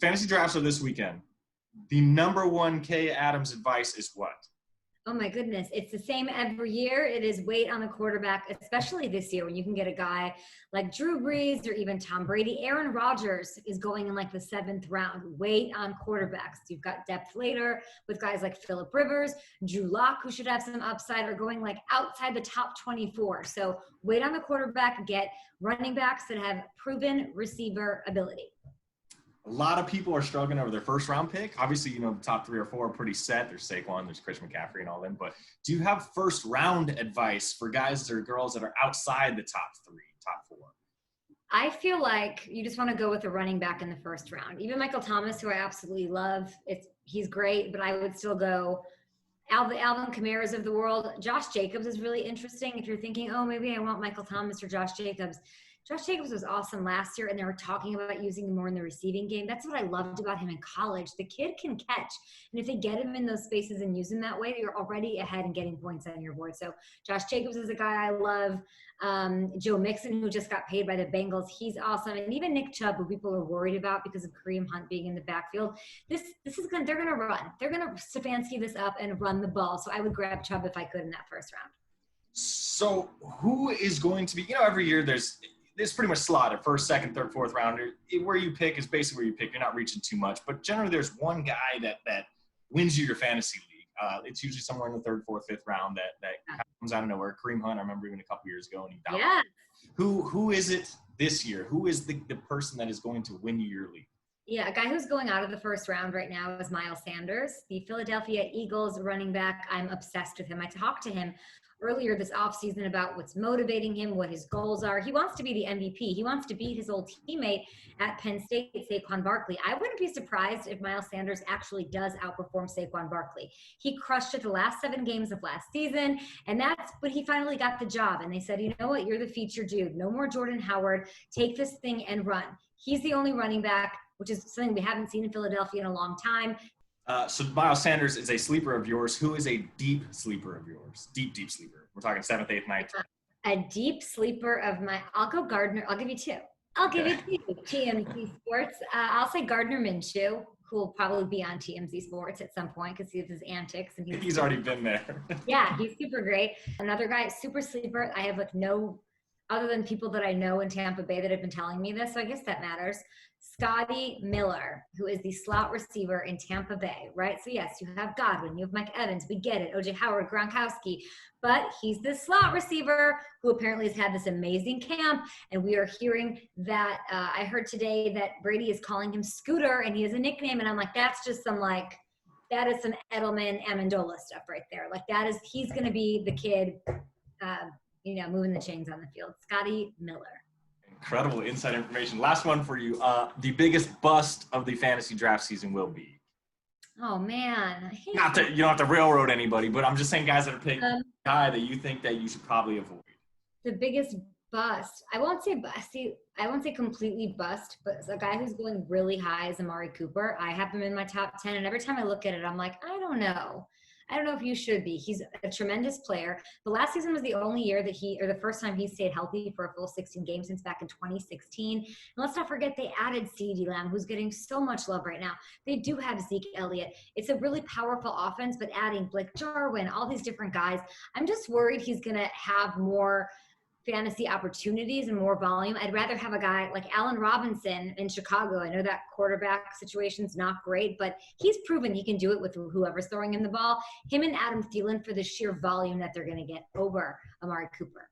fantasy drafts are this weekend. The number one Kay Adams advice is what? Oh my goodness. It's the same every year. It is wait on the quarterback, especially this year when you can get a guy like Drew Brees or even Tom Brady. Aaron Rodgers is going in like the 7th round. Wait on quarterbacks. You've got depth later with guys like Phillip Rivers, Drew Lock, who should have some upside, are going like outside the top 24. So wait on the quarterback, get running backs that have proven receiver ability. A lot of people are struggling over their first round pick. Obviously, the top 3 or 4 are pretty set. There's Saquon, there's Chris McCaffrey and all them. But do you have first round advice for guys or girls that are outside the top 3, top 4? I feel like you just want to go with a running back in the first round. Even Michael Thomas, who I absolutely love, he's great, but I would still go Alvin Kamara's of the world. Josh Jacobs is really interesting. If you're thinking, oh, maybe I want Michael Thomas or Josh Jacobs. Josh Jacobs was awesome last year, and they were talking about using him more in the receiving game. That's what I loved about him in college. The kid can catch, and if they get him in those spaces and use him that way, you're already ahead and getting points on your board. So Josh Jacobs is a guy I love. Joe Mixon, who just got paid by the Bengals, he's awesome. And even Nick Chubb, who people are worried about because of Kareem Hunt being in the backfield. This is good. They're going to run. They're going to Stefanski this up and run the ball. So I would grab Chubb if I could in that first round. So who is going to be, every year it's pretty much slotted, first, second, third, fourth rounder. Where you pick is basically where you pick. You're not reaching too much. But generally there's one guy that wins you your fantasy league. It's usually somewhere in the third, fourth, fifth round that comes out of nowhere. Kareem Hunt, I remember even a couple years ago, and he dominated. Yeah. Who is it this year? Who is the person that is going to win you your league? Yeah, a guy who's going out of the first round right now is Miles Sanders, the Philadelphia Eagles running back. I'm obsessed with him. I talked to him earlier this offseason about what's motivating him, what his goals are. He wants to be the MVP. He wants to beat his old teammate at Penn State, Saquon Barkley. I wouldn't be surprised if Miles Sanders actually does outperform Saquon Barkley. He crushed it the last 7 games of last season, and that's when he finally got the job. And they said, you know what, you're the feature dude. No more Jordan Howard. Take this thing and run. He's the only running back, which is something we haven't seen in Philadelphia in a long time. So Miles Sanders is a sleeper of yours. Who is a deep sleeper of yours? Deep sleeper. We're talking 7th, 8th, 9th. A deep sleeper of my – I'll go Gardner. I'll give you 2. I'll give you 2. TMZ Sports. I'll say Gardner Minshew, who will probably be on TMZ Sports at some point because he has his antics. And he's already been there. Yeah, he's super great. Another guy, super sleeper. I have no – other than people that I know in Tampa Bay that have been telling me this, so I guess that matters. Scotty Miller, who is the slot receiver in Tampa Bay, right? So yes, you have Godwin, you have Mike Evans, we get it, OJ Howard, Gronkowski, but he's the slot receiver who apparently has had this amazing camp, and we are hearing that, I heard today that Brady is calling him Scooter, and he has a nickname, and I'm like, that's just that is some Edelman Amendola stuff right there. He's going to be the kid, moving the chains on the field. Scotty Miller. Incredible inside information. Last one for you. The biggest bust of the fantasy draft season will be? Oh, man. Not that you don't have to railroad anybody, but I'm just saying guys that are picking a guy that you think that you should probably avoid. The biggest bust. I won't say completely bust, but a guy who's going really high is Amari Cooper. I have him in my top 10, and every time I look at it, I'm like, I don't know if you should be. He's a tremendous player. The last season was the only year that the first time he stayed healthy for a full 16 games since back in 2016. And let's not forget they added CeeDee Lamb, who's getting so much love right now. They do have Zeke Elliott. It's a really powerful offense, but adding Blake Jarwin, all these different guys, I'm just worried he's going to have more fantasy opportunities and more volume. I'd rather have a guy like Allen Robinson in Chicago. I know that quarterback situation's not great, but he's proven he can do it with whoever's throwing him the ball. Him and Adam Thielen for the sheer volume that they're going to get over Amari Cooper.